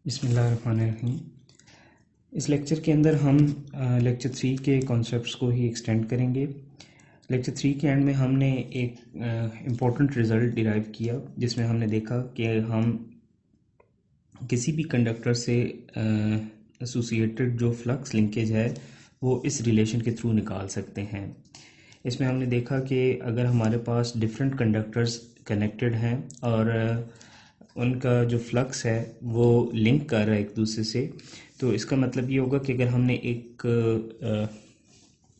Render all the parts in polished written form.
बिस्मिल्लाहिर्रहमानिर्रहीम। इस लेक्चर के अंदर हम लेक्चर 3 के कॉन्सेप्ट्स को ही एक्सटेंड करेंगे। लेक्चर 3 के एंड में हमने एक इम्पोर्टेंट रिज़ल्ट डिराइव किया जिसमें हमने देखा कि हम किसी भी कंडक्टर से एसोसिएटेड जो फ्लक्स लिंकेज है वो इस रिलेशन के थ्रू निकाल सकते हैं। इसमें हमने देखा कि अगर हमारे पास डिफरेंट कंडक्टर्स कनेक्टेड हैं और उनका जो फ्लक्स है वो लिंक कर रहा है एक दूसरे से, तो इसका मतलब ये होगा कि अगर हमने एक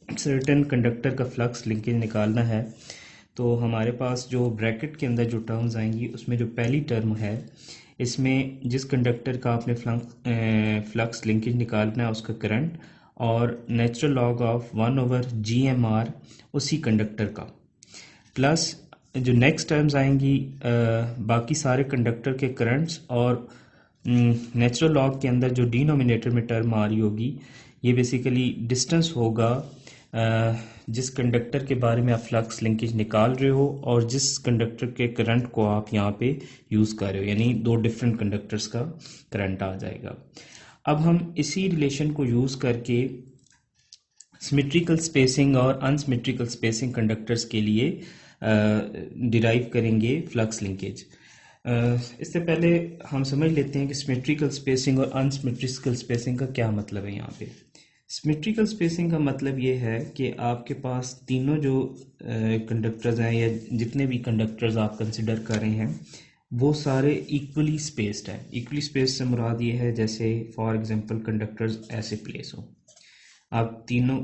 सर्टेन कंडक्टर का फ्लक्स लिंकेज निकालना है तो हमारे पास जो ब्रैकेट के अंदर जो टर्म्स आएंगी उसमें जो पहली टर्म है इसमें जिस कंडक्टर का आपने फ्लक्स लिंकेज निकालना है उसका करंट और नेचुरल लॉग ऑफ 1/GMR उसी कंडक्टर का, प्लस जो नेक्स्ट टर्म्स आएंगी बाकी सारे कंडक्टर के करंट्स और नेचुरल लॉग के अंदर जो डिनोमिनेटर में टर्म आ रही होगी ये बेसिकली डिस्टेंस होगा जिस कंडक्टर के बारे में आप फ्लक्स लिंकेज निकाल रहे हो और जिस कंडक्टर के करंट को आप यहाँ पे यूज़ कर रहे हो, यानी दो डिफरेंट कंडक्टर्स का करंट आ जाएगा। अब हम इसी रिलेशन को यूज़ करके सिमेट्रिकल स्पेसिंग और अनसिमेट्रिकल स्पेसिंग कंडक्टर्स के लिए डिराइव करेंगे फ्लक्स लिंकेज। इससे पहले हम समझ लेते हैं कि सिमेट्रिकल स्पेसिंग और अनसिमेट्रिकल स्पेसिंग का क्या मतलब है। यहाँ पे सिमेट्रिकल स्पेसिंग का मतलब ये है कि आपके पास तीनों जो कंडक्टर्स हैं या जितने भी कंडक्टर्स आप कंसिडर कर रहे हैं वो सारे इक्वली स्पेस्ड हैं। इक्वली स्पेस्ड से मुराद ये है जैसे फॉर एग्जांपल कंडक्टर्स ऐसे प्लेस हो, आप तीनों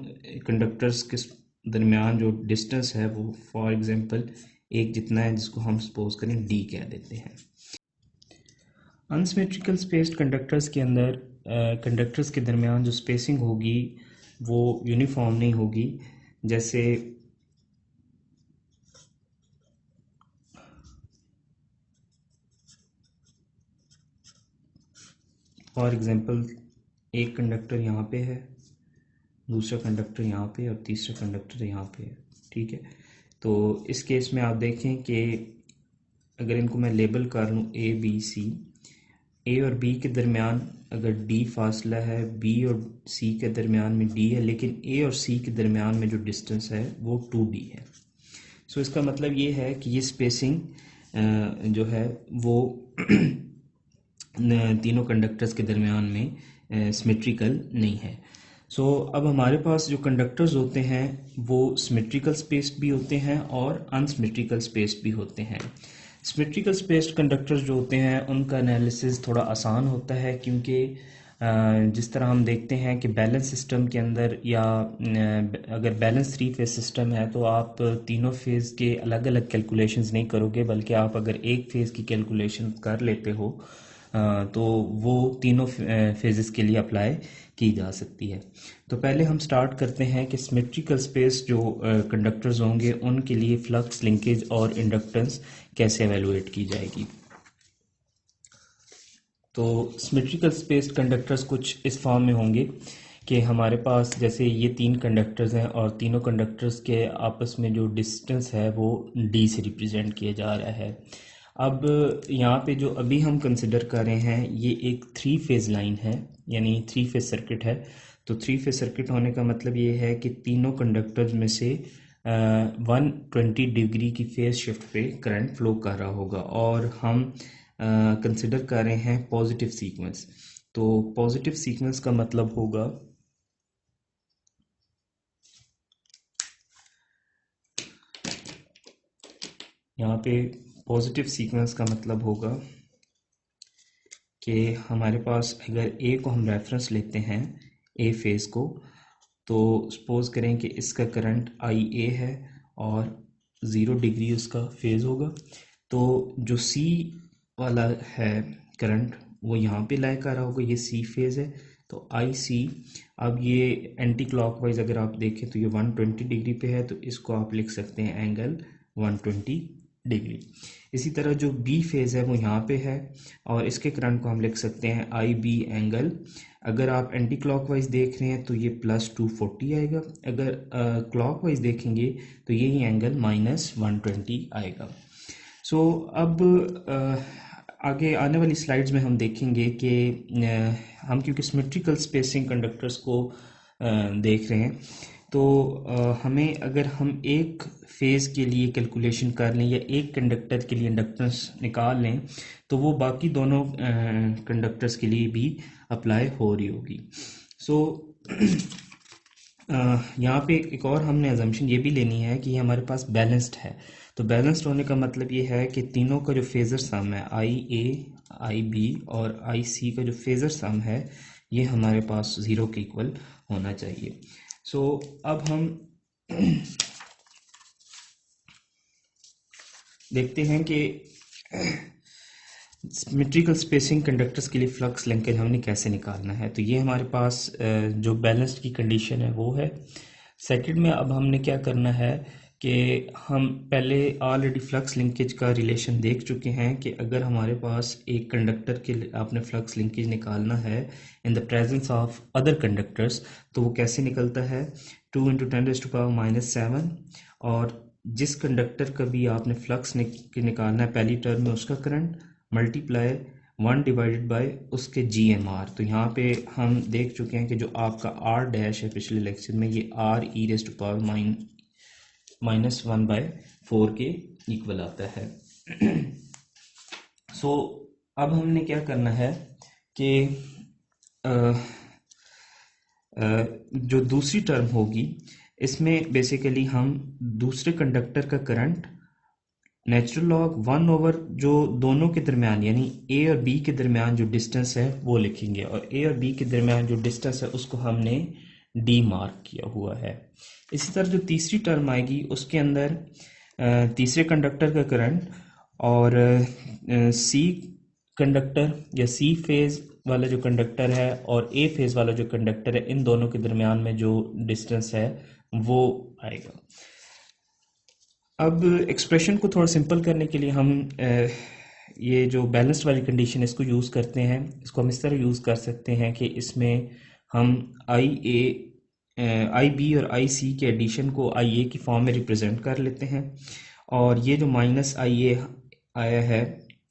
कंडक्टर्स के दरमियान जो डिस्टेंस है वो फॉर एग्जांपल एक जितना है जिसको हम सपोज करें d कह देते हैं। अनसिमेट्रिकल स्पेस्ड कंडक्टर्स के अंदर कंडक्टर्स के दरमियान जो स्पेसिंग होगी वो यूनिफॉर्म नहीं होगी। जैसे फॉर एग्जांपल एक कंडक्टर यहाँ पे है, दूसरा कंडक्टर यहाँ पे और तीसरा कंडक्टर यहाँ पे है, ठीक है। तो इस केस में आप देखें कि अगर इनको मैं लेबल कर लूँ A B C, A और B के दरमियान अगर D फासला है, B और C के दरमियान में D है, लेकिन A और C के दरमियान में जो डिस्टेंस है वो 2D है। सो इसका मतलब ये है कि ये स्पेसिंग जो है वो तीनों कंडक्टर्स के दरमियान में सिमेट्रिकल नहीं है। सो अब हमारे पास जो कंडक्टर्स होते हैं वो सिमेट्रिकल स्पेस्ड भी होते हैं और अनसिमेट्रिकल स्पेस्ड भी होते हैं। सिमेट्रिकल स्पेस्ड कंडक्टर्स जो होते हैं उनका एनालिसिस थोड़ा आसान होता है क्योंकि जिस तरह हम देखते हैं कि बैलेंस सिस्टम के अंदर या अगर बैलेंस 3 फेज सिस्टम है तो आप तीनों फेज़ के अलग अलग कैलकुलेशंस नहीं करोगे, बल्कि आप अगर एक फेज़ की कैलकुलेशन कर लेते हो तो वो तीनों फेजेस के लिए अप्लाई की जा सकती है। तो पहले हम स्टार्ट करते हैं कि सिमेट्रिकल स्पेस जो कंडक्टर्स होंगे उनके लिए फ्लक्स लिंकेज और इंडक्टेंस कैसे एवेलुएट की जाएगी। तो सिमेट्रिकल स्पेस्ड कंडक्टर्स कुछ इस फॉर्म में होंगे कि हमारे पास जैसे ये 3 कंडक्टर्स हैं और तीनों कंडक्टर्स के आपस में जो डिस्टेंस है वो d से रिप्रेजेंट किया जा रहा है। अब यहाँ पे जो अभी हम कंसिडर कर रहे हैं ये एक 3 फेज़ लाइन है, यानी 3 फेज़ सर्किट है। तो 3 फेज़ सर्किट होने का मतलब ये है कि तीनों कंडक्टर्स में से 120 डिग्री की फेज़ शिफ्ट पे करंट फ्लो कर रहा होगा और हम कंसिडर कर रहे हैं पॉजिटिव सीक्वेंस। तो पॉजिटिव सीक्वेंस का मतलब होगा यहाँ पे पॉजिटिव सीक्वेंस का मतलब होगा कि हमारे पास अगर ए को हम रेफरेंस लेते हैं ए फेज़ को, तो सपोज करें कि इसका करंट IA है और 0 डिग्री उसका फेज़ होगा। तो जो C वाला है करंट वो यहाँ पे लाई कर रहा होगा, ये C फेज़ है तो IC। अब ये एंटी क्लॉकवाइज अगर आप देखें तो ये 120 डिग्री पे है, तो इसको आप लिख सकते हैं एंगल 120 डिग्री। इसी तरह जो B फेज़ है वो यहाँ पे है और इसके करंट को हम लिख सकते हैं IB एंगल, अगर आप एंटी क्लॉकवाइज देख रहे हैं तो ये +240 आएगा, अगर क्लॉकवाइज देखेंगे तो यही एंगल -120 आएगा। सो अब आगे आने वाली स्लाइड्स में हम देखेंगे कि हम क्योंकि सिमेट्रिकल स्पेसिंग कंडक्टर्स को देख रहे हैं, तो हमें अगर हम एक फेज़ के लिए कैलकुलेशन कर लें या एक कंडक्टर के लिए इंडक्टेंस निकाल लें, तो वो बाकी दोनों कंडक्टर्स के लिए भी अप्लाई हो रही होगी। सो यहाँ पे एक और हमने अजम्पशन ये भी लेनी है कि हमारे पास बैलेंस्ड है। तो बैलेंस्ड होने का मतलब ये है कि तीनों का जो फेज़र सम है, आई ए, आई बी और आई सी का जो फेज़र सम है, ये हमारे पास ज़ीरो के इक्वल होना चाहिए। सो अब हम देखते हैं कि सिमेट्रिकल स्पेसिंग कंडक्टर्स के लिए फ्लक्स लिंकेज हमने कैसे निकालना है। तो ये हमारे पास जो बैलेंस्ड की कंडीशन है वो है। सेकंड में अब हमने क्या करना है कि हम पहले ऑलरेडी फ्लक्स लिंकेज का रिलेशन देख चुके हैं कि अगर हमारे पास एक कंडक्टर के लिए आपने फ्लक्स लिंकेज निकालना है in the presence of other conductors, तो वो कैसे निकलता है, 2 × 10⁻⁷। और जिस कंडक्टर का भी आपने फ्लक्स निकालना है पहली टर्म में, उसका करंट मल्टीप्लाई 1 डिवाइडेड बाय उसके GMR। तो यहाँ पे हम देख चुके हैं कि जो आपका R डैश है पिछले लेक्चर में, ये R e⁻⁻⁴ के इक्वल आता है। सो अब हमने क्या करना है कि जो दूसरी टर्म होगी इसमें बेसिकली हम दूसरे कंडक्टर का करंट नेचुरल लॉग 1 जो दोनों के दरमियान यानी ए और बी के दरमियान जो डिस्टेंस है वो लिखेंगे, और ए और बी के दरमियान जो डिस्टेंस है उसको हमने डी मार्क किया हुआ है। इसी तरह जो तीसरी टर्म आएगी उसके अंदर तीसरे कंडक्टर का करंट और सी कंडक्टर या सी फेज वाला जो कंडक्टर है और ए फेज वाला जो कंडक्टर है, इन दोनों के दरमियान में जो डिस्टेंस है वो आएगा। अब एक्सप्रेशन को थोड़ा सिंपल करने के लिए हम ये जो बैलेंस्ड वाली कंडीशन है इसको यूज़ करते हैं। इसको हम इस तरह यूज़ कर सकते हैं कि इसमें हम आई बी और आई सी के एडिशन को आई ए की फॉर्म में रिप्रेजेंट कर लेते हैं, और ये जो माइनस आई ए आया है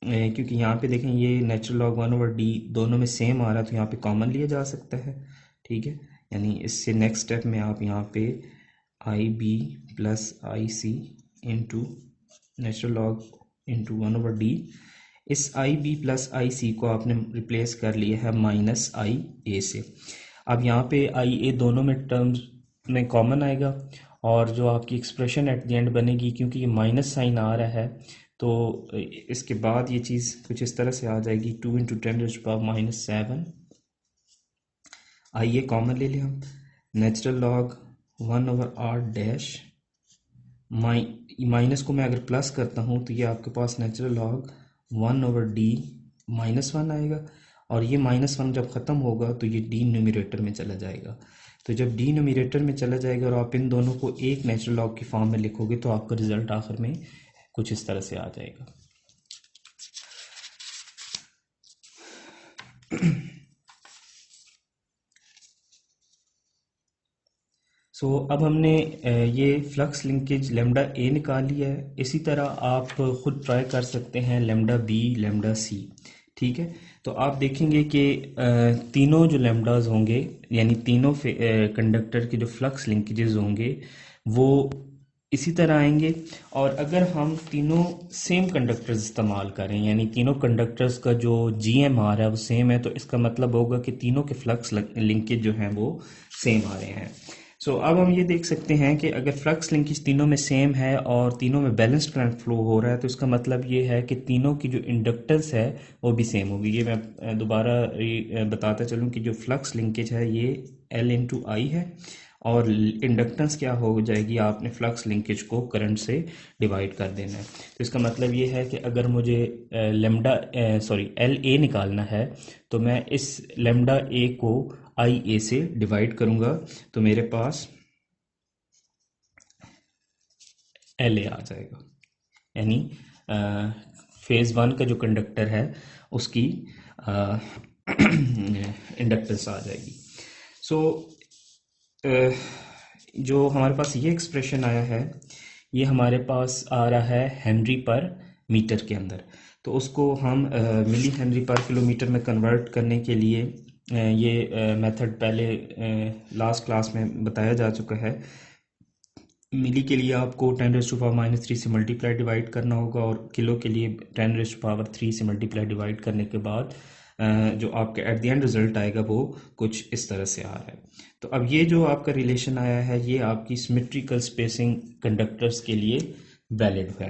क्योंकि यहाँ पे देखें ये नेचुरल लॉग 1/d दोनों में सेम आ रहा है, तो यहाँ पे कॉमन लिया जा सकता है। ठीक है, यानी इससे नेक्स्ट स्टेप में आप यहाँ पे I B plus I C into natural log into 1/d, इस आई बी प्लस आई सी को आपने रिप्लेस कर लिया है माइनस आई ए से। अब यहाँ पे आई ए दोनों में टर्म्स में कॉमन आएगा, और जो आपकी एक्सप्रेशन एट द एंड बनेगी, क्योंकि ये माइनस साइन आ रहा है तो इसके बाद ये चीज़ कुछ इस तरह से आ जाएगी, 2 × 10⁻⁷। आई ए कॉमन ले लिया हम, natural log 1/r dash, minus को मैं अगर प्लस करता हूँ तो ये आपके पास नेचुरल लॉग 1/d -1 आएगा, और ये -1 जब ख़त्म होगा तो ये डी न्यूमरेटर में चला जाएगा। तो जब डी न्यूमरेटर में चला जाएगा और आप इन दोनों को एक नेचुरल लॉग की फॉर्म में लिखोगे तो आपका रिजल्ट आखिर में कुछ इस तरह से आ जाएगा। अब हमने ये फ्लक्स लिंकेज लैम्डा ए निकाल लिया है। इसी तरह आप खुद ट्राई कर सकते हैं लैम्डा बी, लैम्डा सी। ठीक है, तो आप देखेंगे कि तीनों जो लैम्डाज होंगे यानी तीनों कंडक्टर के जो फ्लक्स लिंकेजेस होंगे वो इसी तरह आएंगे, और अगर हम तीनों सेम कंडक्टर्स इस्तेमाल करें यानी तीनों कंडक्टर्स का जो GMR है वो सेम है, तो इसका मतलब होगा कि तीनों के फ्लक्स लिंकेज जो हैं वो सेम आ रहे हैं। अब हम ये देख सकते हैं कि अगर फ्लक्स लिंकेज तीनों में सेम है और तीनों में बैलेंस्ड करंट फ्लो हो रहा है, तो इसका मतलब ये है कि तीनों की जो इंडक्टेंस है वो भी सेम होगी। ये मैं दोबारा बताता चलूँ कि जो फ्लक्स लिंकेज है ये L × I है, और इंडक्टेंस क्या हो जाएगी, आपने फ्लक्स लिंकेज को करंट से डिवाइड कर देना है। तो इसका मतलब ये है कि अगर मुझे LA निकालना है तो मैं इस लैम्डा ए को IA से डिवाइड करूंगा, तो मेरे पास LA आ जाएगा, यानी फेज 1 का जो कंडक्टर है उसकी इंडक्टेंस आ जाएगी। जो हमारे पास ये एक्सप्रेशन आया है ये हमारे पास आ रहा है हेनरी पर मीटर के अंदर। तो उसको हम मिली हेनरी पर किलोमीटर में कन्वर्ट करने के लिए ये मेथड पहले लास्ट क्लास में बताया जा चुका है। मिली के लिए आपको 10⁻³ से मल्टीप्लाई डिवाइड करना होगा और किलो के लिए 10⁻³ से मल्टीप्लाई डिवाइड करने के बाद जो आपके एट द एंड रिजल्ट आएगा वो कुछ इस तरह से आ रहा है। तो अब ये जो आपका रिलेशन आया है ये आपकी सिमेट्रिकल स्पेसिंग कंडक्टर्स के लिए वैलिड है।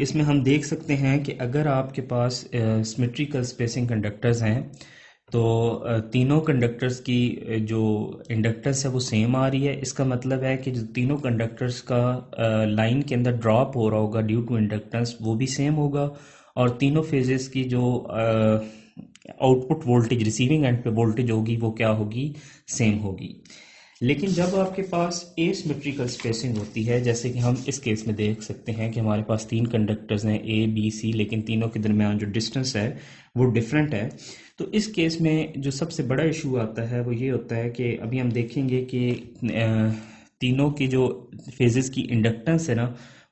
इसमें हम देख सकते हैं कि अगर आपके पास सिमेट्रिकल स्पेसिंग कंडक्टर्स हैं तो तीनों कंडक्टर्स की जो इंडक्टेंस है वो सेम आ रही है। इसका मतलब है कि जो तीनों कंडक्टर्स का लाइन के अंदर ड्रॉप हो रहा होगा ड्यू टू इंडक्टेंस वो भी सेम होगा, और तीनों फेजेस की जो आउटपुट वोल्टेज रिसीविंग एंड पे वोल्टेज होगी वो क्या होगी, सेम होगी। लेकिन जब आपके पास एसिमेट्रिकल स्पेसिंग होती है, जैसे कि हम इस केस में देख सकते हैं कि हमारे पास तीन कंडक्टर्स हैं ए बी सी, लेकिन तीनों के दरमियान जो डिस्टेंस है वो डिफरेंट है। तो इस केस में जो सबसे बड़ा इशू आता है वो ये होता है कि अभी हम देखेंगे कि तीनों की जो फेजेस की इंडक्टेंस है ना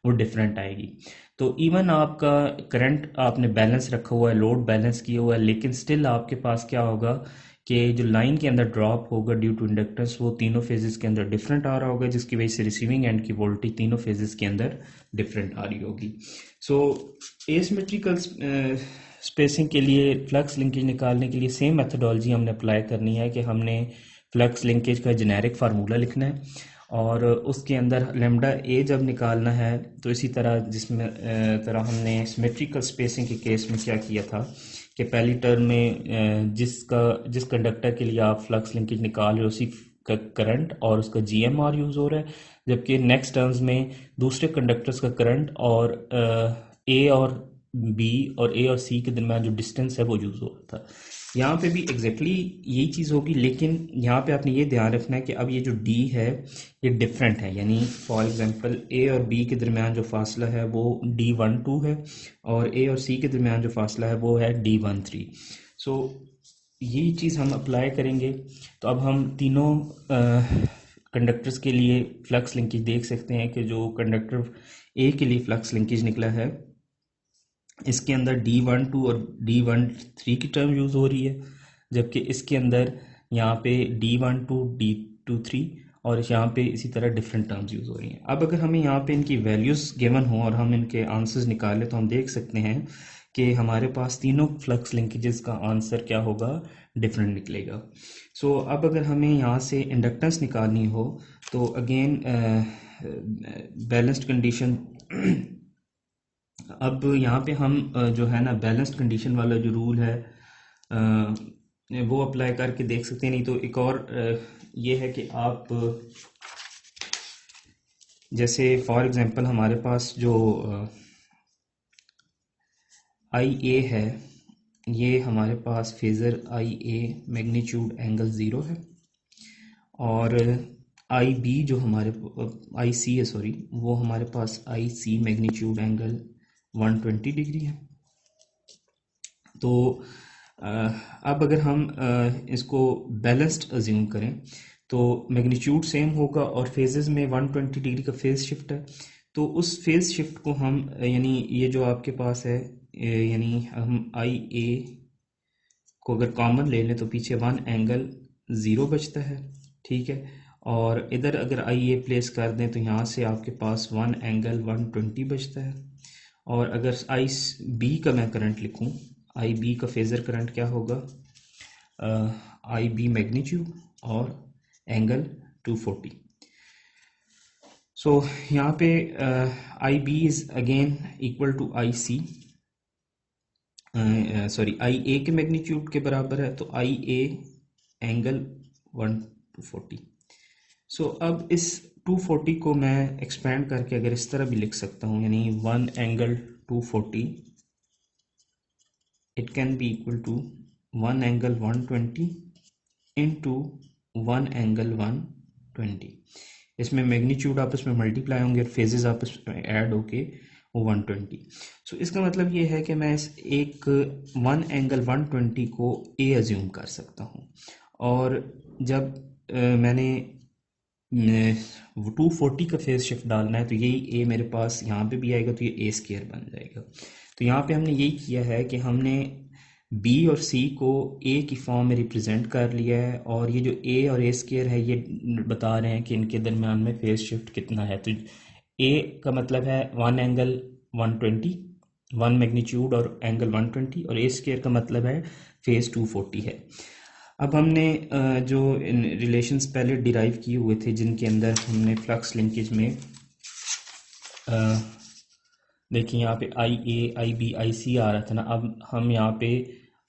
वो डिफरेंट आएगी। तो इवन आपका करंट आपने बैलेंस रखा हुआ है, लोड बैलेंस किया हुआ है, लेकिन स्टिल आपके पास क्या होगा कि जो लाइन के अंदर ड्रॉप होगा ड्यू टू इंडक्टेंस वो तीनों फेजेस के अंदर डिफरेंट आ रहा होगा, जिसकी वजह से रिसीविंग एंड की वोल्टेज तीनों फेजेस के अंदर डिफरेंट आ रही होगी। एसिमेट्रिकल स्पेसिंग के लिए फ्लक्स लिंकेज निकालने के लिए सेम मेथडोलॉजी हमने अप्लाई करनी है कि हमने फ्लक्स लिंकेज का जेनेरिक फार्मूला लिखना है और उसके अंदर लेमडा ए जब निकालना है तो इसी तरह जिसमें तरह हमने सिमेट्रिकल स्पेसिंग के केस में क्या किया था कि पहली टर्म में जिस कंडक्टर के लिए आप फ्लक्स लिंकेज निकाल रहे हो उसी का करंट और उसका जीएमआर यूज़ हो रहा है, जबकि नेक्स्ट टर्म्स में दूसरे कंडक्टर्स का करंट और ए और बी और ए और सी के दरमियान जो डिस्टेंस है वो यूज़ हो रहा था। यहाँ पे भी एग्जैक्टली यही चीज़ होगी, लेकिन यहाँ पे आपने ये ध्यान रखना है कि अब ये जो डी है ये डिफरेंट है, यानी फॉर एग्जांपल ए और बी के दरमियान जो फासला है वो D12 है और ए और सी के दरमियान जो फासला है वो है D13। यही चीज़ हम अप्लाई करेंगे। तो अब हम तीनों कंडक्टर्स के लिए फ्लक्स लिंकेज देख सकते हैं कि जो कंडक्टर ए के लिए फ्लक्स लिंकेज निकला है इसके अंदर D12 और D13 की टर्म यूज़ हो रही है, जबकि इसके अंदर यहाँ पे D12 D23 और यहाँ पे इसी तरह डिफरेंट टर्म्स यूज़ हो रही हैं। अब अगर हमें यहाँ पे इनकी वैल्यूज़ गिवन हो और हम इनके आंसर्स निकालें तो हम देख सकते हैं कि हमारे पास तीनों फ्लक्स लिंकेजेस का आंसर क्या होगा, डिफरेंट निकलेगा। अब अगर हमें यहाँ से इंडक्टेंस निकालनी हो तो अगेन बैलेंस्ड कंडीशन अब यहाँ पे हम जो है ना बैलेंस्ड कंडीशन वाला जो रूल है वो अप्लाई करके देख सकते हैं। नहीं तो एक और ये है कि आप जैसे फॉर एग्जांपल हमारे पास जो आई ए है, ये हमारे पास फेज़र आई ए मैग्नीट्यूड एंगल 0 है और आई बी जो हमारे आई सी है सॉरी वो हमारे पास आई सी मैग्नीट्यूड एंगल 120 डिग्री है। तो अब अगर हम इसको बैलेंस्ड अज्यूम करें तो मैग्नीट्यूड सेम होगा और फेजेस में 120 डिग्री का फेज शिफ्ट है। तो उस फेज शिफ्ट को हम यानी ये जो आपके पास है यानी हम आई ए को अगर कॉमन ले लें तो पीछे 1 एंगल 0 बचता है, ठीक है। और इधर अगर आई ए प्लेस कर दें तो यहाँ से आपके पास 1 एंगल 120 बचता है। और अगर आई बी का मैं करंट लिखूं, आई बी का फेज़र करंट क्या होगा, आई बी मैग्नीट्यूड और एंगल 240। यहाँ पे I B is again equal to I C sorry I A के मैग्नीट्यूड के बराबर है, तो आई ए एंगल 1/240। अब इस 240 को मैं एक्सपेंड करके अगर इस तरह भी लिख सकता हूँ, यानी 1 angle 240 it can be equal to 1 angle 120 into 1 angle 120। इसमें मैग्नीट्यूड आपस में मल्टीप्लाई होंगे और फेजेस आपस में ऐड होके वो 120। इसका मतलब ये है कि मैं इस एक 1 एंगल 120 को ए अज्यूम कर सकता हूँ। और जब मैंने 240 का फेज शिफ्ट डालना है तो यही ए मेरे पास यहाँ पे भी आएगा, तो ये ए स्केयर बन जाएगा। तो यहाँ पे हमने यही किया है कि हमने बी और सी को ए की फॉर्म में रिप्रेजेंट कर लिया है, और ये जो ए और ए स्केयर है ये बता रहे हैं कि इनके दरमियान में फेज शिफ्ट कितना है। तो ए का मतलब है 1 एंगल 120, 1 मैग्नीट्यूड और एंगल 120, और ए स्केयर का मतलब है फेज 240 है। अब हमने जो रिलेशंस पहले डिराइव किए हुए थे जिनके अंदर हमने फ्लक्स लिंकेज में देखिए यहाँ पे आई ए आई बी आई सी आ रहा था ना, अब हम यहाँ पे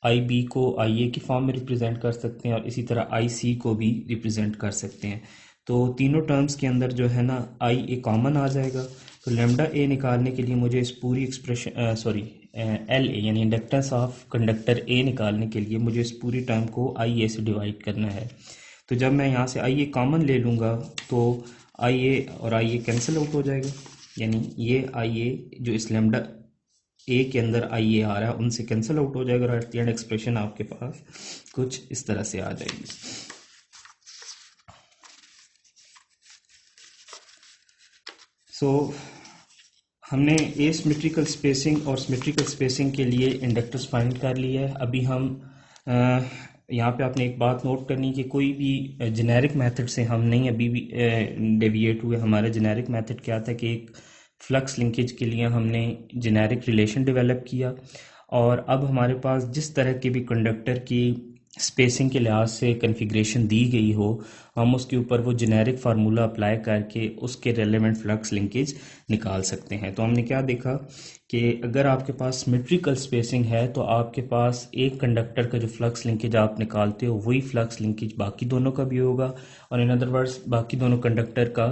आई बी को आई ए की फॉर्म में रिप्रेजेंट कर सकते हैं और इसी तरह आई सी को भी रिप्रेजेंट कर सकते हैं। तो तीनों टर्म्स के अंदर जो है ना आई ए कॉमन आ जाएगा। तो लेमडा ए निकालने के लिए मुझे इस पूरी एक्सप्रेशन एल ए यानी इंडक्टेंस ऑफ कंडक्टर ए निकालने के लिए मुझे इस पूरी टर्म को आई ए से डिवाइड करना है। तो जब मैं यहाँ से आई ए कॉमन ले लूँगा तो आई ए और आई ए कैंसिल आउट हो जाएगा, यानी ये आई ए जो इस लेमडा ए के अंदर आई ए आ रहा है उनसे कैंसिल आउट हो जाएगा, और एट द एंड एक्सप्रेशन आपके पास कुछ इस तरह से आ जाएगी। हमने ए सिमेट्रिकल स्पेसिंग और सिमेट्रिकल स्पेसिंग के लिए इंडक्टर्स फाइंड कर लिया है। अभी हम यहाँ पे आपने एक बात नोट करनी कि कोई भी जेनेरिक मेथड से हम नहीं अभी भी डेविएट हुए। हमारा जेनेरिक मेथड क्या था कि एक फ्लक्स लिंकेज के लिए हमने जेनेरिक रिलेशन डेवलप किया, और अब हमारे पास जिस तरह के भी कंडक्टर की स्पेसिंग के लिहाज से कन्फिग्रेशन दी गई हो, हम उसके ऊपर वो जेनेरिक फार्मूला अप्लाई करके उसके रेलेवेंट फ्लक्स लिंकेज निकाल सकते हैं। तो हमने क्या देखा कि अगर आपके पास सिमेट्रिकल स्पेसिंग है तो आपके पास एक कंडक्टर का जो फ्लक्स लिंकेज आप निकालते हो वही फ्लक्स लिंकेज बाकी दोनों का भी होगा, और इन अदर वर्ड्स बाकी दोनों कंडक्टर का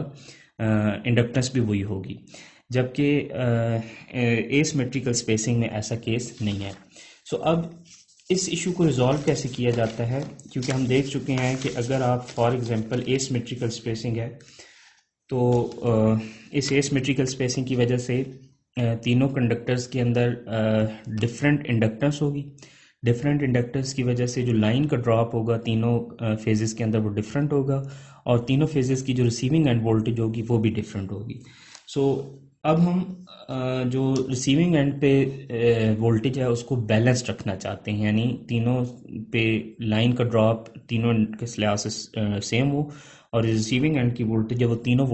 इंडक्टेंस भी वही होगी। जबकि एसिमेट्रिकल स्पेसिंग में ऐसा केस नहीं है। सो अब इस इशू को रिजॉल्व कैसे किया जाता है, क्योंकि हम देख चुके हैं कि अगर आप फॉर एग्जांपल एसिमेट्रिकल स्पेसिंग है तो इस एसिमेट्रिकल स्पेसिंग की वजह से तीनों कंडक्टर्स के अंदर डिफरेंट इंडक्टेंस होगी। डिफरेंट इंडक्टेंस की वजह से जो लाइन का ड्रॉप होगा तीनों फेजेस के अंदर वो डिफरेंट होगा, और तीनों फेजेस की जो रिसीविंग एंड वोल्टेज होगी वो भी डिफरेंट होगी। सो अब हम जो रिसीविंग एंड पे वोल्टेज है उसको बैलेंस रखना चाहते हैं, यानी तीनों पे लाइन का ड्रॉप तीनों के लिहाज से सेम हो, और रिसीविंग एंड की वोल्टेज है वो तीनों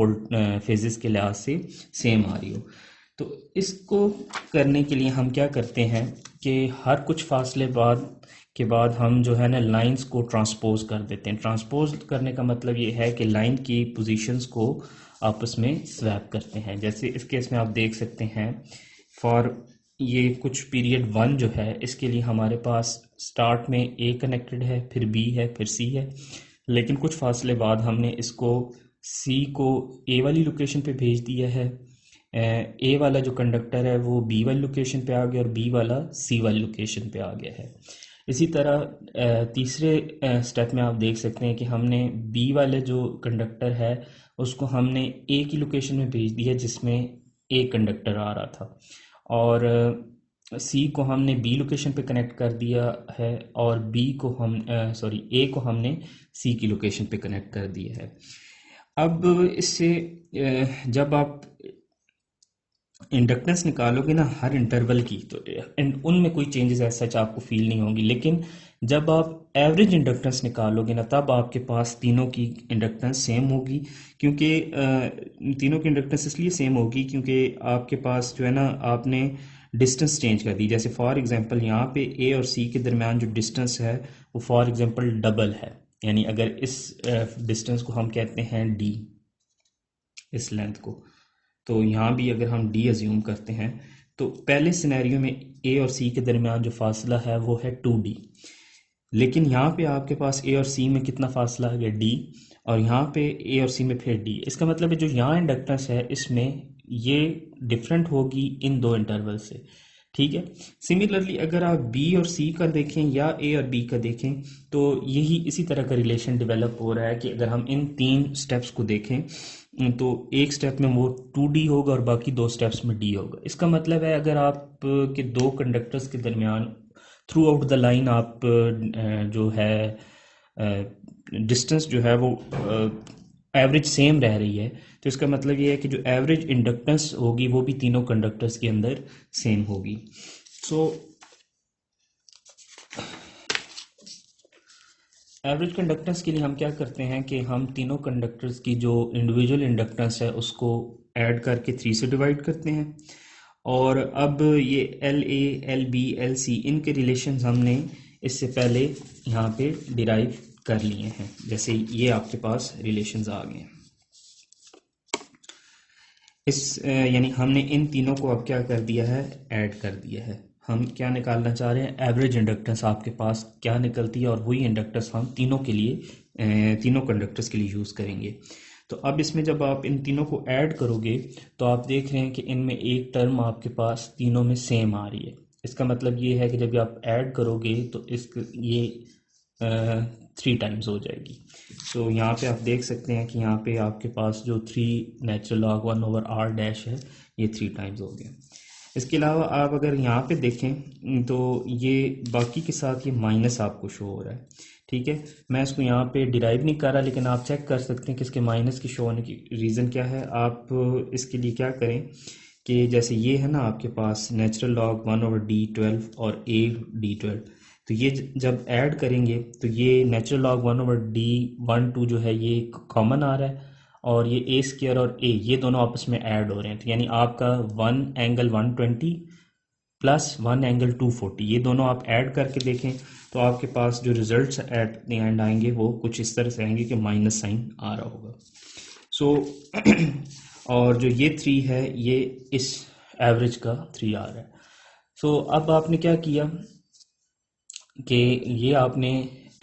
फेजेस के लिहाज से सेम आ रही हो। तो इसको करने के लिए हम क्या करते हैं कि हर कुछ फासले के बाद हम जो है ना लाइंस को ट्रांसपोज कर देते हैं। ट्रांसपोज करने का मतलब ये है कि लाइन की पोजीशंस को आपस में स्वैप करते हैं। जैसे इस केस में आप देख सकते हैं फॉर ये कुछ पीरियड 1 जो है इसके लिए हमारे पास स्टार्ट में ए कनेक्टेड है, फिर बी है, फिर सी है, लेकिन कुछ फासले बाद हमने इसको सी को ए वाली लोकेशन पे भेज दिया है। ए वाला जो कंडक्टर है वो बी वाली लोकेशन पे आ गया और बी वाला सी वाली लोकेशन पे आ गया है। इसी तरह तीसरे स्टेप में आप देख सकते हैं कि हमने बी वाले जो कंडक्टर है उसको हमने ए की लोकेशन में भेज दिया जिसमें ए कंडक्टर आ रहा था, और सी को हमने बी लोकेशन पे कनेक्ट कर दिया है, और बी को हम ए को हमने सी की लोकेशन पे कनेक्ट कर दिया है। अब इससे जब आप इंडक्टेंस निकालोगे ना हर इंटरवल की, तो उनमें कोई चेंजेस ऐसा सच आपको फील नहीं होंगी, लेकिन जब आप एवरेज इंडक्टेंस निकालोगे ना तब आपके पास तीनों की इंडक्टेंस सेम होगी। क्योंकि तीनों की इंडक्टेंस इसलिए सेम होगी क्योंकि आपके पास जो है ना आपने डिस्टेंस चेंज कर दी। जैसे फॉर एग्जांपल यहाँ पे ए और सी के दरमियान जो डिस्टेंस है वो फॉर एग्जांपल डबल है, यानी अगर इस डिस्टेंस को हम कहते हैं डी, इस लेंथ को, तो यहाँ भी अगर हम डी अज्यूम करते हैं तो पहले सिनेरियो में ए और सी के दरमियान जो फासला है वो है 2d, लेकिन यहाँ पे आपके पास ए और सी में कितना फासला है d, और यहाँ पे ए और सी में फिर d। इसका मतलब है जो यहाँ इंडक्टेंस है इसमें ये डिफरेंट होगी इन दो इंटरवल से। ठीक है, सिमिलरली अगर आप बी और सी का देखें या ए और बी का देखें तो यही इसी तरह का रिलेशन डेवलप हो रहा है कि अगर हम इन 3 स्टेप्स को देखें तो एक स्टेप में वो 2d होगा और बाकी 2 स्टेप्स में d होगा। इसका मतलब है अगर आप के 2 कंडक्टर्स के दरमियान थ्रू आउट द लाइन आप जो है डिस्टेंस जो है वो एवरेज सेम रह रही है, तो इसका मतलब ये है कि जो एवरेज इंडक्टेंस होगी वो भी तीनों कंडक्टर्स के अंदर सेम होगी। सो एवरेज कंडक्टेंस के लिए हम क्या करते हैं कि हम तीनों कंडक्टर्स की जो इंडिविजुअल इंडक्टेंस है उसको ऐड करके 3 से डिवाइड करते हैं। और अब ये L A, L B, L C, इनके रिलेशंस हमने इससे पहले यहाँ पे डिराइव कर लिए हैं। जैसे ये आपके पास रिलेशंस आ गए हैं। यानी हमने इन तीनों को अब क्या कर दिया है, ऐड कर दिया है। हम क्या निकालना चाह रहे हैं, एवरेज इंडक्टेंस आपके पास क्या निकलती है, और वही इंडक्टेंस हम तीनों के लिए तीनों कंडक्टर्स के लिए यूज़ करेंगे। तो अब इसमें जब आप इन तीनों को ऐड करोगे तो आप देख रहे हैं कि इनमें एक टर्म आपके पास तीनों में सेम आ रही है। इसका मतलब ये है कि जब आप ऐड करोगे तो ये 3 टाइम्स हो जाएगी। सो यहाँ पे आप देख सकते हैं कि यहाँ पे आपके पास जो 3 नेचुरल लॉग 1/r डैश है ये 3 टाइम्स हो गया। इसके अलावा आप अगर यहाँ पे देखें तो ये बाकी के साथ ये माइनस आपको शो हो रहा है। ठीक है, मैं इसको यहाँ पे डिराइव नहीं कर रहा, लेकिन आप चेक कर सकते हैं कि इसके माइनस की शो होने की रीज़न क्या है। आप इसके लिए क्या करें कि जैसे ये है ना आपके पास नेचुरल लॉग 1/d12 और a/d12, तो ये जब ऐड करेंगे तो ये नेचुरल लॉग 1/d12 जो है ये कॉमन आ रहा है, और ये ए स्क्वायर और ए ये दोनों आपस में ऐड हो रहे हैं। तो यानी आपका 1 एंगल 120 प्लस 1 एंगल 240 ये दोनों आप ऐड करके देखें तो आपके पास जो रिजल्ट्स एट द एंड आएंगे वो कुछ इस तरह से आएंगे कि माइनस साइन आ रहा होगा। सो और जो ये 3 है ये इस एवरेज का 3 आ रहा है। सो अब आपने क्या किया कि ये आपने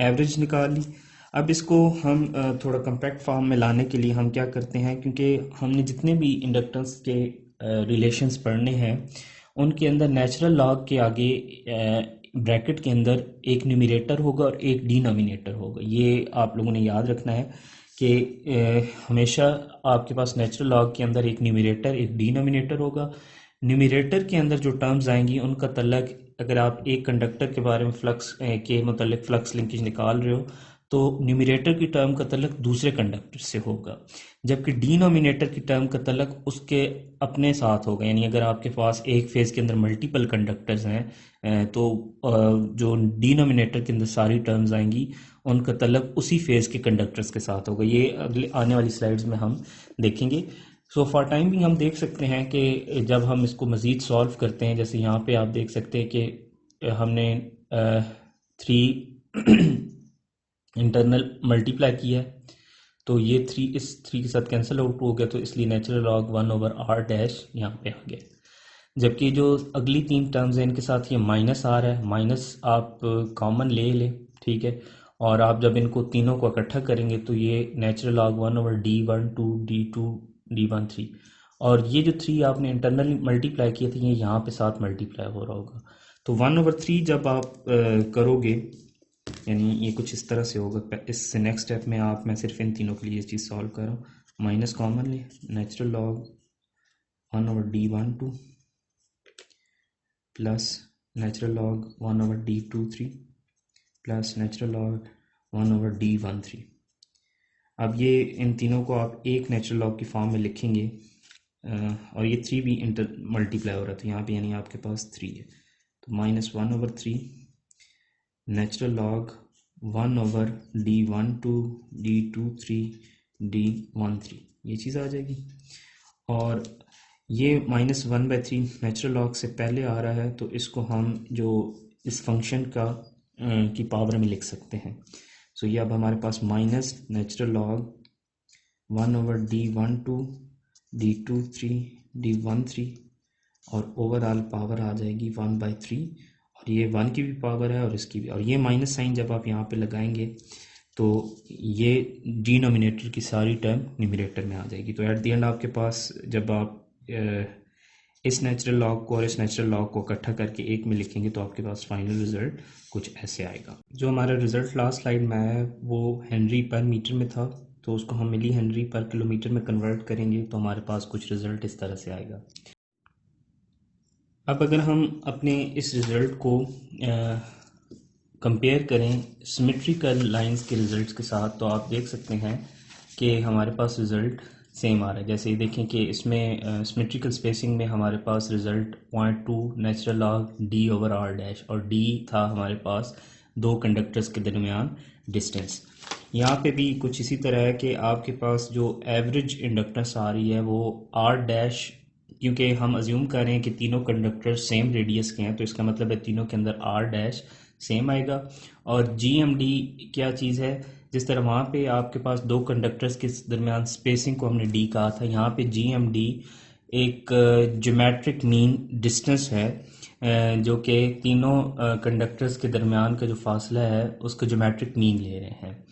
एवरेज निकाल ली। अब इसको हम थोड़ा कम्पैक्ट फॉर्म में लाने के लिए हम क्या करते हैं, क्योंकि हमने जितने भी इंडक्टेंस के रिलेशंस पढ़ने हैं उनके अंदर नेचुरल लॉग के आगे ब्रैकेट के अंदर एक न्यूमरेटर होगा और एक डिनोमिनेटर होगा। ये आप लोगों ने याद रखना है कि हमेशा आपके पास नेचुरल लॉग के अंदर एक न्यूमरेटर एक डिनोमिनेटर होगा। न्यूमरेटर के अंदर जो टर्म्स आएंगी उनका तल्लक, अगर आप एक कंडक्टर के बारे में फ्लक्स के मतलब फ्लक्स लिंकेज निकाल रहे हो तो न्यूमरेटर की टर्म का तल्लक दूसरे कंडक्टर से होगा, जबकि डिनोमिनेटर की टर्म का तल्लक उसके अपने साथ होगा। यानी अगर आपके पास एक फेज के अंदर मल्टीपल कंडक्टर्स हैं तो जो डिनोमिनेटर के अंदर सारी टर्म्स आएंगी उनका तल्लक उसी फेज के कंडक्टर्स के साथ होगा। ये अगले आने वाली स्लाइड्स में हम देखेंगे। सो फॉर टाइम भी हम देख सकते हैं कि जब हम इसको मज़ीद सॉल्व करते हैं, जैसे यहाँ पे आप देख सकते हैं कि हमने 3 इंटरनल मल्टीप्लाई किया है तो ये 3 इस 3 के साथ कैंसिल आउट हो गया, तो इसलिए नेचुरल लॉग 1/r डैश यहाँ पे आ गया। जबकि जो अगली 3 टर्म्स हैं इनके साथ ये माइनस आ रहा है, माइनस आप कॉमन ले लें, ठीक है। और आप जब इनको तीनों को इकट्ठा करेंगे तो ये natural log 1/d12 d2 d13, और ये जो 3 आपने इंटरनली मल्टीप्लाई किए थे ये यहाँ पे साथ मल्टीप्लाई हो रहा होगा। तो 1/3 जब आप करोगे यानी ये कुछ इस तरह से होगा। इस नेक्स्ट स्टेप में मैं सिर्फ इन तीनों के लिए ये चीज़ सॉल्व कर रहा हूँ। माइनस कॉमन ले, natural log 1/d12 plus natural log 1/d23 plus natural log 1/d13। अब ये इन तीनों को आप एक नेचुरल लॉग की फॉर्म में लिखेंगे और ये 3 भी इंटर मल्टीप्लाई हो रहा था यहाँ पे, यानी आपके पास 3 है तो -1/3 natural log 1/d12 d23 d13 ये चीज़ आ जाएगी। और ये -1/3 नेचुरल लॉग से पहले आ रहा है तो इसको हम जो इस फंक्शन का की पावर में लिख सकते हैं। सो ये अब हमारे पास minus natural log 1/d12 d23 d13 और ओवरऑल पावर आ जाएगी 1/3, और ये 1 की भी पावर है और इसकी भी, और ये माइनस साइन जब आप यहाँ पे लगाएंगे तो ये डिनोमिनेटर की सारी टर्म न्यूमरेटर में आ जाएगी। तो एट द एंड आपके पास जब आप इस नेचुरल लॉग को और इस नेचुरल लॉग को इकट्ठा करके एक में लिखेंगे तो आपके पास फाइनल रिजल्ट कुछ ऐसे आएगा। जो हमारा रिजल्ट लास्ट स्लाइड में आया है वो हेनरी पर मीटर में था, तो उसको हम मिली हेनरी पर किलोमीटर में कन्वर्ट करेंगे तो हमारे पास कुछ रिजल्ट इस तरह से आएगा। अब अगर हम अपने इस रिज़ल्ट को कंपेयर करें सिमेट्रिकल लाइंस के रिज़ल्ट्स के साथ तो आप देख सकते हैं कि हमारे पास रिज़ल्ट सेम आ रहा है। जैसे देखें कि इसमें सिमेट्रिकल स्पेसिंग में हमारे पास result 0.2 natural log D over R dash, और डी था हमारे पास दो कंडक्टर्स के दरमियान डिस्टेंस। यहाँ पे भी कुछ इसी तरह है कि आपके पास जो एवरेज इंडक्टेंस आ रही है वो आर डैश, क्योंकि हम अज्यूम कर रहे हैं कि तीनों कंडक्टर सेम रेडियस के हैं, तो इसका मतलब है तीनों के अंदर आर डैश सेम आएगा। और जी एम डी क्या चीज़ है, जिस तरह वहाँ पे आपके पास दो कंडक्टर्स के दरमियान स्पेसिंग को हमने डी कहा था, यहाँ पे जी एम डी एक ज्योमेट्रिक मीन डिस्टेंस है, जो कि तीनों कंडक्टर्स के दरमियान का जो फासला है उसका ज्योमेट्रिक मीन ले रहे हैं।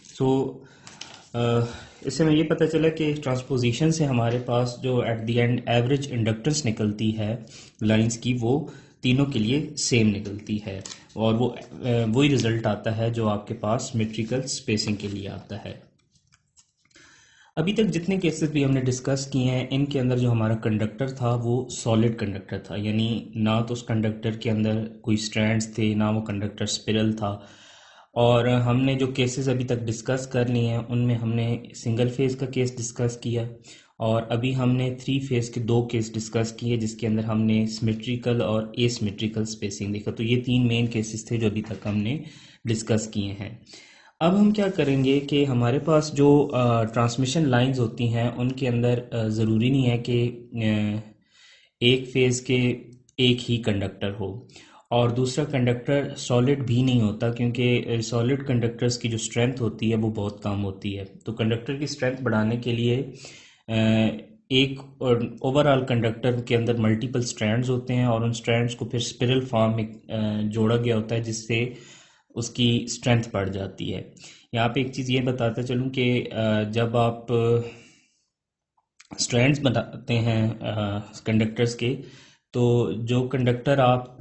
सो इससे हमें ये पता चला कि ट्रांसपोजिशन से हमारे पास जो at the end average inductance निकलती है लाइंस की, वो तीनों के लिए सेम निकलती है, और वो वही रिजल्ट आता है जो आपके पास सिमेट्रिकल स्पेसिंग के लिए आता है। अभी तक जितने केसेस भी हमने डिस्कस किए हैं, इनके अंदर जो हमारा कंडक्टर था वो सॉलिड कंडक्टर था, यानी ना तो उस कंडक्टर के अंदर कोई स्ट्रैंड्स थे, ना वो कंडक्टर स्पिरल था। और हमने जो केसेस अभी तक डिस्कस कर लिए हैं उनमें हमने सिंगल फेज़ का केस डिस्कस किया, और अभी हमने 3 फेज़ के 2 केस डिस्कस किए जिसके अंदर हमने सिमेट्रिकल और एसिमेट्रिकल स्पेसिंग देखा। तो ये 3 मेन केसेस थे जो अभी तक हमने डिस्कस किए हैं। अब हम क्या करेंगे कि हमारे पास जो ट्रांसमिशन लाइंस होती हैं उनके अंदर ज़रूरी नहीं है कि एक फेज़ के एक ही कंडक्टर हो, और दूसरा कंडक्टर सॉलिड भी नहीं होता, क्योंकि सॉलिड कंडक्टर्स की जो स्ट्रेंथ होती है वो बहुत कम होती है। तो कंडक्टर की स्ट्रेंथ बढ़ाने के लिए एक ओवरऑल कंडक्टर के अंदर मल्टीपल स्ट्रैंड्स होते हैं, और उन स्ट्रैंड्स को फिर स्पिरल फॉर्म में जोड़ा गया होता है जिससे उसकी स्ट्रेंथ बढ़ जाती है। यहाँ पे एक चीज़ ये बताता चलूँ कि जब आप स्ट्रैंड्स बनाते हैं कंडक्टर्स के, तो जो कंडक्टर आप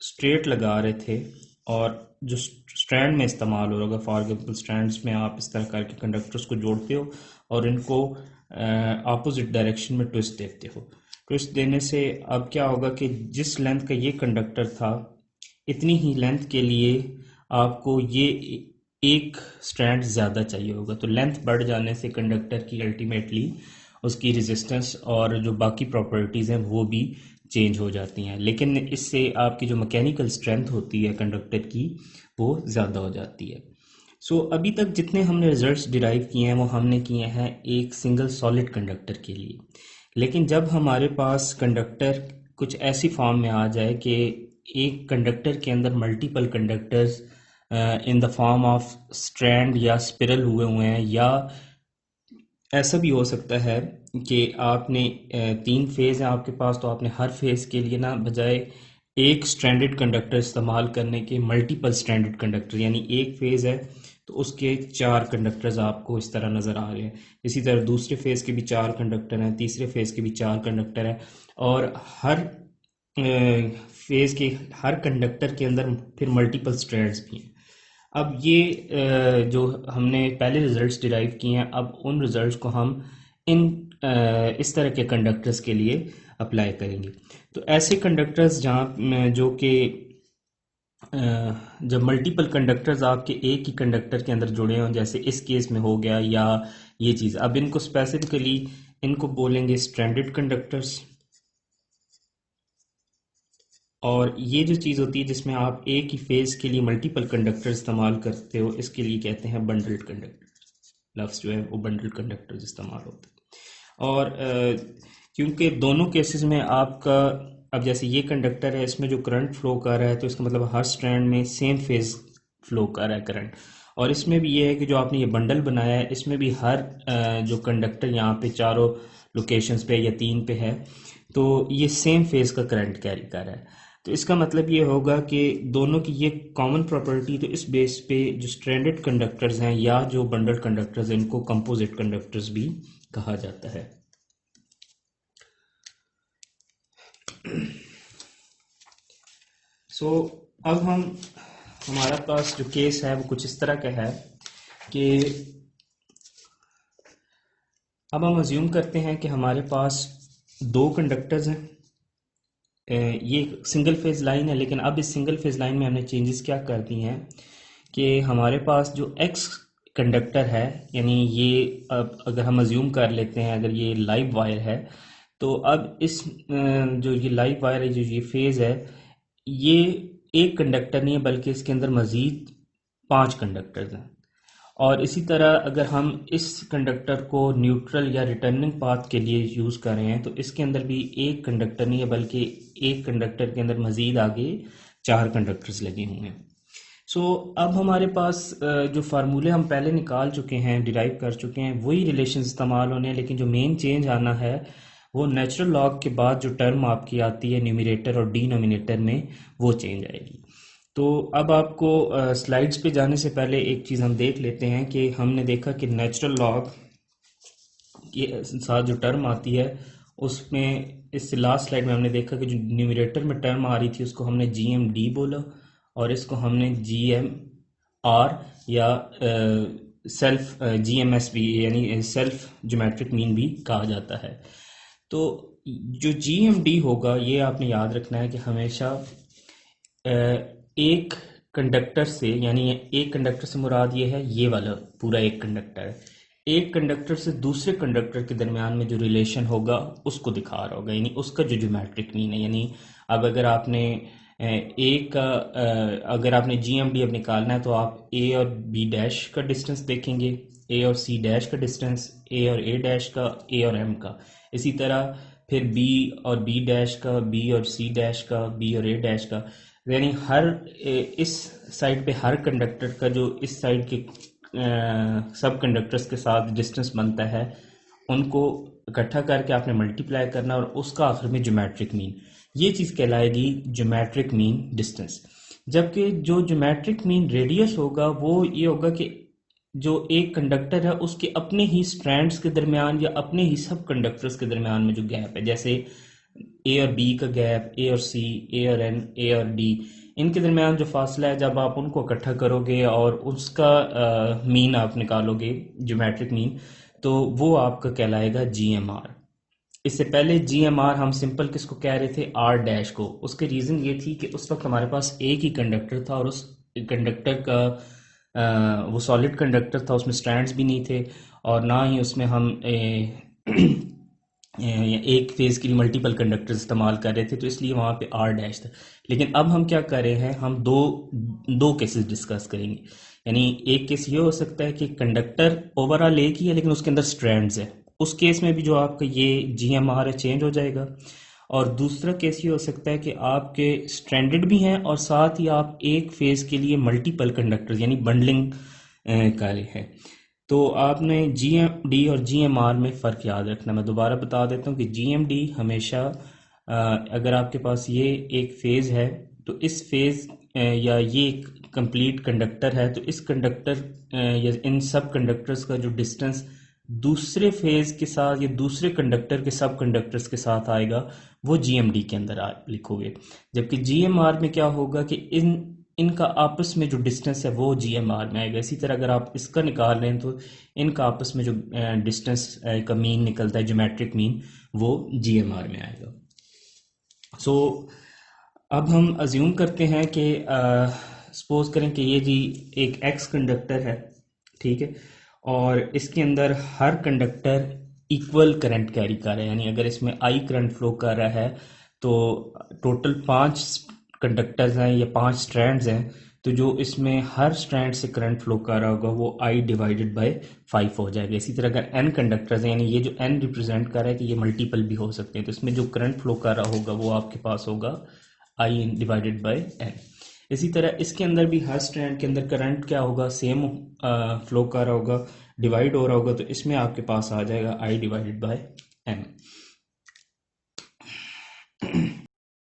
स्ट्रेट लगा रहे थे और जो स्ट्रैंड में इस्तेमाल हो रहा होगा, फॉर एग्जाम्पल स्ट्रैंड्स में आप इस तरह करके कंडक्टर्स को जोड़ते हो और इनको अपोजिट डायरेक्शन में ट्विस्ट देते हो। ट्विस्ट देने से अब क्या होगा कि जिस लेंथ का ये कंडक्टर था, इतनी ही लेंथ के लिए आपको ये एक स्ट्रैंड ज़्यादा चाहिए होगा। तो लेंथ बढ़ जाने से कंडक्टर की अल्टीमेटली उसकी रेजिस्टेंस और जो बाकी प्रॉपर्टीज़ हैं वो भी चेंज हो जाती हैं, लेकिन इससे आपकी जो मैकेनिकल स्ट्रेंथ होती है कंडक्टर की वो ज़्यादा हो जाती है। सो अभी तक जितने हमने रिजल्ट्स डिराइव किए हैं वो हमने किए हैं एक सिंगल सॉलिड कंडक्टर के लिए। लेकिन जब हमारे पास कंडक्टर कुछ ऐसी फॉर्म में आ जाए कि एक कंडक्टर के अंदर multiple conductors in the form of strand या स्पिरल हुए हैं, या ऐसा भी हो सकता है कि आपने 3 फेज़ हैं आपके पास, तो आपने हर फेज़ के लिए ना बजाय एक स्ट्रैंडेड कंडक्टर इस्तेमाल करने के मल्टीपल स्ट्रैंडेड कंडक्टर, यानी एक फेज़ है तो उसके 4 कंडक्टर्स आपको इस तरह नज़र आ रहे हैं। इसी तरह दूसरे फेज़ के भी 4 कंडक्टर हैं, तीसरे फेज़ के भी 4 कंडक्टर हैं, और हर फेज़ के हर कंडक्टर के अंदर फिर मल्टीपल स्ट्रैंड्स भी हैं। अब ये जो हमने पहले रिजल्ट्स डिराइव किए हैं, अब उन रिजल्ट्स को हम इन इस तरह के कंडक्टर्स के लिए अप्लाई करेंगे। तो ऐसे कंडक्टर्स जहाँ जो कि जब मल्टीपल कंडक्टर्स आपके एक ही कंडक्टर के अंदर जुड़े हों, जैसे इस केस में हो गया, या ये चीज़, अब इनको स्पेसिफिकली इनको बोलेंगे स्ट्रैंडेड कंडक्टर्स। और ये जो चीज़ होती है जिसमें आप एक ही फेज़ के लिए मल्टीपल कंडक्टर इस्तेमाल करते हो, इसके लिए कहते हैं बंडल्ड कंडक्टर। लफ्ज़ जो है वो बंडल्ड कंडक्टर्स इस्तेमाल होते हैं। और क्योंकि दोनों केसेस में आपका, अब जैसे ये कंडक्टर है, इसमें जो करंट फ्लो कर रहा है, तो इसका मतलब हर स्ट्रैंड में सेम फेज़ फ्लो कर रहा है करंट। और इसमें भी ये है कि जो आपने ये बंडल बनाया है, इसमें भी हर जो कंडक्टर यहाँ पे चारों लोकेशंस पे या 3 पे है, तो ये सेम फेज़ का करंट कैरी कर रहा है। तो इसका मतलब ये होगा कि दोनों की ये कॉमन प्रॉपर्टी, तो इस बेस पे जो स्ट्रैंडेड कंडक्टर्स हैं या जो बंडल कंडक्टर्स हैं, इनको कंपोजिट कंडक्टर्स भी कहा जाता है। सो अब हमारा पास जो केस है वो कुछ इस तरह का है कि अब हम अज्यूम करते हैं कि हमारे पास 2 कंडक्टर्स हैं। ये सिंगल फेज लाइन है, लेकिन अब इस सिंगल फेज लाइन में हमने चेंजेस क्या कर दी हैं कि हमारे पास जो एक्स कंडक्टर है, यानी ये अब अगर हम अज्यूम कर लेते हैं अगर ये लाइव वायर है, तो अब इस जो ये लाइव वायर है, जो ये फेज़ है, ये एक कंडक्टर नहीं है बल्कि इसके अंदर मज़ीद 5 कंडक्टर्स हैं। और इसी तरह अगर हम इस कंडक्टर को न्यूट्रल या रिटर्निंग पाथ के लिए यूज़ कर रहे हैं तो इसके अंदर भी एक कंडक्टर नहीं है बल्कि एक कंडक्टर के अंदर मज़ीद आगे 4 कंडक्टर्स लगे हुए हैं। अब हमारे पास जो फार्मूले हम पहले निकाल चुके हैं, डिराइव कर चुके हैं, वही रिलेशन इस्तेमाल होने हैं, लेकिन जो मेन चेंज आना है वो नेचुरल लॉग के बाद जो टर्म आपकी आती है न्यूमरेटर और डिनोमिनेटर में, वो चेंज आएगी। तो अब आपको स्लाइड्स पे जाने से पहले एक चीज़ हम देख लेते हैं कि हमने देखा कि नेचुरल लॉग के साथ जो टर्म आती है उसमें, इससे लास्ट स्लाइड में हमने देखा कि जो न्यूमरेटर में टर्म आ रही थी उसको हमने GMD बोला और इसको हमने GMR या सेल्फ GMS भी, यानी सेल्फ ज्योमेट्रिक मीन भी कहा जाता है। तो जो GMD होगा ये आपने याद रखना है कि हमेशा एक कंडक्टर से, यानी एक कंडक्टर से मुराद ये है ये वाला पूरा एक कंडक्टर है, एक कंडक्टर से दूसरे कंडक्टर के दरमियान में जो रिलेशन होगा उसको दिखा रहा होगा, यानी उसका जो ज्योमेट्रिक मीन है। यानी अब अगर आपने अगर आपने GMD अब निकालना है तो आप A और B डैश का डिस्टेंस देखेंगे, A और C डैश का डिस्टेंस, A और A डैश का, A और M का, इसी तरह फिर B और B डैश का, B और C डैश का, B और A डैश का, यानी हर इस साइड पे हर कंडक्टर का जो इस साइड के सब कंडक्टर्स के साथ डिस्टेंस बनता है उनको इकट्ठा करके आपने मल्टीप्लाई करना और उसका आखिर में ज्योमेट्रिक मीन, ये चीज़ कहलाएगी ज्योमेट्रिक मीन डिस्टेंस। जबकि जो ज्योमेट्रिक मीन रेडियस होगा वो ये होगा कि जो एक कंडक्टर है उसके अपने ही स्ट्रैंड्स के दरमियान या अपने ही सब कंडक्टर्स के दरमियान में जो गैप है, जैसे A और B का गैप, A और C, A और N, A और D, इनके दरमियान जो फासला है जब आप उनको इकट्ठा करोगे और उसका मीन आप निकालोगे ज्योमेट्रिक मीन, तो वो आपका कहलाएगा GMR। इससे पहले GMR हम सिंपल किसको कह रहे थे, R डैश को। उसके रीज़न ये थी कि उस वक्त हमारे पास एक ही कंडक्टर था और उस कंडक्टर का वो सॉलिड कंडक्टर था, उसमें स्ट्रैंड्स भी नहीं थे और ना ही उसमें हम एक फेज के लिए मल्टीपल कंडक्टर्स इस्तेमाल कर रहे थे, तो इसलिए वहाँ पे R डैश था। लेकिन अब हम क्या कर रहे हैं, हम दो केसेस डिस्कस करेंगे। यानी एक केस ये हो सकता है कि कंडक्टर ओवरऑल एक ही है लेकिन उसके अंदर स्ट्रैंड्स है, उस केस में भी जो आपका ये GMR है चेंज हो जाएगा। और दूसरा केस ये हो सकता है कि आपके स्ट्रैंडेड भी हैं और साथ ही आप एक फेज के लिए मल्टीपल कंडक्टर्स यानी बंडलिंग कर रहे हैं। तो आपने GMD और GMR में फ़र्क याद रखना। मैं दोबारा बता देता हूँ कि GMD हमेशा अगर आपके पास ये एक फेज़ है तो इस फेज़ या ये एक कंप्लीट कंडक्टर है तो इस कंडक्टर या इन सब कंडक्टर्स का जो डिस्टेंस दूसरे फेज़ के साथ या दूसरे कंडक्टर के सब कंडक्टर्स के साथ आएगा वो GMD के अंदर लिखोगे। जबकि GMR में क्या होगा कि इनका आपस में जो डिस्टेंस है वो GMR में आएगा। इसी तरह अगर आप इसका निकाल रहे हैं तो इनका आपस में जो डिस्टेंस का मीन निकलता है ज्योमेट्रिक मीन, वो GMR में आएगा। अब हम अज्यूम करते हैं कि सपोज करें कि ये जी एक X कंडक्टर है, ठीक है, और इसके अंदर हर कंडक्टर इक्वल करंट कैरी कर रहा है। यानी अगर इसमें I करंट फ्लो कर रहा है तो टोटल 5 कंडक्टर्स हैं या 5 स्ट्रैंड्स हैं, तो जो इसमें हर स्ट्रैंड से करंट फ्लो कर रहा होगा वो I डिवाइडेड बाय 5 हो जाएगा। इसी तरह अगर n कंडक्टर्स हैं, यानी ये जो n रिप्रेजेंट कर रहा है कि ये मल्टीपल भी हो सकते हैं, तो इसमें जो करंट फ्लो कर रहा होगा वो आपके पास होगा I डिवाइडेड बाय n। इसी तरह इसके अंदर भी हर स्ट्रैंड के अंदर करंट क्या होगा, सेम फ्लो कर रहा होगा, डिवाइड हो रहा होगा, तो इसमें आपके पास आ जाएगा I डिवाइडेड बाय n।